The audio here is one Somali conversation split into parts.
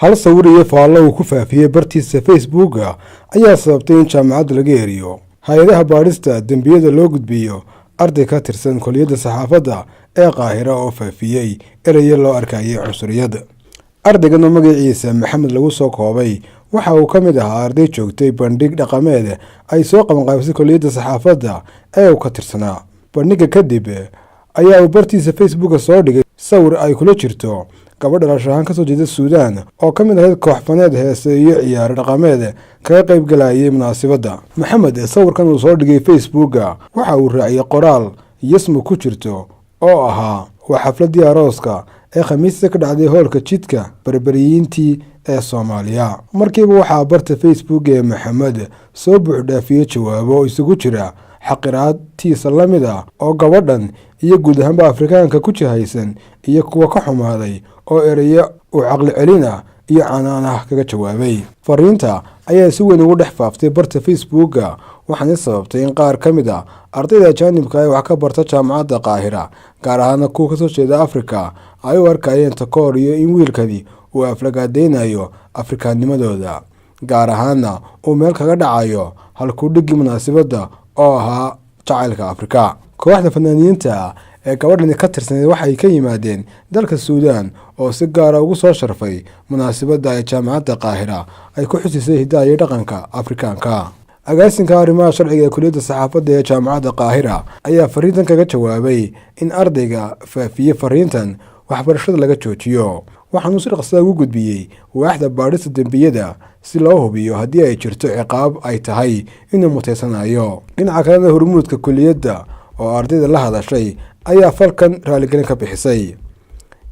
hal sawir iyo faallo uu ku faafiyey bartiisa Facebook ayaa sababtay in jaamacadda laga eriyo hay-adaha baadhista dembiyada loo gudbiyo arday ka tirsan kulliyadda saxaafadda ee Qaahira oo faafiyey erayo loo arkayay cunsuriyad. Ardaygan oo magaciisa Maxamed lagu soo koobay waxa uu ka mid ahaa arday joogtay bandhig dhaqameed ay soo qabanqaabisay kulliyadda saxaafadda ee uu ka tirsanaa. Bandhigga kadib ayaa uu bartiisa Facebook soo dhigay sawir ay kula jirto gabadh dhalashahan ka soo jeeda Suudaan oo ka mid ahayd koox faneed heese iyo ciyaar dhaqameed kaga qayb galayay munaasabadda. Maxamed sawirkan uu soo dhigay Facebook waxa uu raaciyay qoraal yasmu ku jirto oo ahaa waa xafladii arooska ee Khamiista ka dhacday hoolka jidka barbariyiintii ee Soomaaliya. Markiiba waxaa barta Facebook ee Maxamed soo buuxdhaafiyay jawaabo isugu jira xaqiraadtiisa la mid ah oo gabadhan iyo guud ahaanba Afrikaanka ku jihaysan iyo kuwa ka xumaaday oo erayo u caqli celin ah iyo canaan ah kaga jawaabay. Fariinta ayaa si weyn ugu dhex faaftay barta Facebook waxaana sababtay in qaar ka mid ah ardayda ajaanibka ay wax ka barta jaamacadda Qaahira gaar ahaan kuwa ka soo jeeda Afrika ay u arkayeen takoor iyo in wiilkani uu aflagaadeynayo Afrikaanimadooda gaar ahaana uu meel kaga dhacayo halkuu dhigi munaasabadda oo ahaa jacaylka Afrika. Kooxda fanaaniinta ee gabadhani ka tirsaneyd waxay ka yimaadeen dalka Suudaan oo si gaar ah ugu soo sharfay munaasabadda ay jaamacadda Qaahira ay ku xusisay hidaha iyo dhaqanka Afrikaanka. Agaasinka arrimaha sharciga ee kulliyadda saxaafadda ee jaamacadda Qaahira ayaa fariintan kaga jawaabay in ardayga faafiyey fariintan waxbarashada laga joojiyo. Waxaanu si dhaqso ah ugu gudbiyey waaxda baadhista dembiyada si loo hubiyo haddii ay jirto ciqaab ay tahay inuu mutaysanayo. Dhinaca kalena hormuudka kulliyadda oo ardayda la hadashay ayaa falkan raaligelin ka bixisay.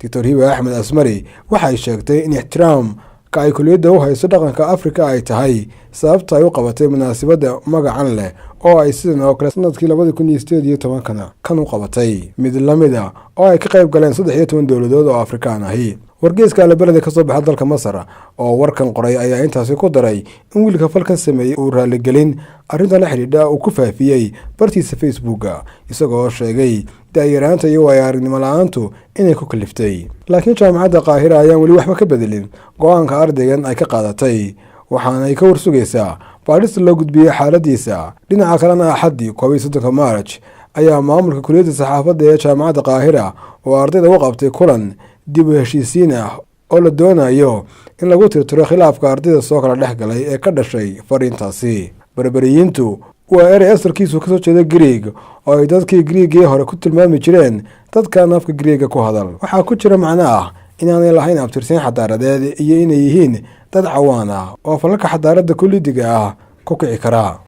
Dr. Hiba Axmed Asmari waxay sheegtay in ixtiraamka ay kulliyadda u hayso dhaqanka Afrika ay tahay sababta ay u qabatay munaasabadda magacan leh oo ay sidan oo kale sanadkii 2018 kan u qabatay mid la mid ah oo ay ka qayb galeen 13 dowladood oo Afrikaan ahi. Wargeyska Albalade ka soo baxay dalka Masar oo warkan qoray ayaa intaasi ku daray in wiilka falkan sameeyay uu raaligelin arrintan la xiriidha uu ku faafiyey bartiisa Facebook isagoo sheegay daayiraanta iyo waayo-aragnimo la'aantu inay ku kaliftay. Laakiin jaamacadda Qaahira ayaan weli waxba ka bedelin go'aanka ardaygan ay ka qaadatay waxaana ay ka warsugaysaa baadhista loo gudbiyey xaaladiisa. Dhinaca kalena Axaddii 13 Maarch ayaa maamulka kulliyadda saxaafadda ee jaamacadda Qaahira oo ardayda u qabtay kulan dib u heshiisiin ah oo la doonayo in lagu tirtiro khilaafka ardayda soo kala dhex galay ee ka dhashay fariintaasi. Barbariyiintu waa erey asalkiisu ka soo jeeda Greek oo ay dadkii Greek hore ku tilmaami jireen dadkan afka Greek ku hadal. Waxaa ku jira macno ah inaanay lahayn abtirsiin xadaaradeed iyo inay yihiin dad cawaan ah oo falalka xadaaradda kullidiga ah ku kici kara.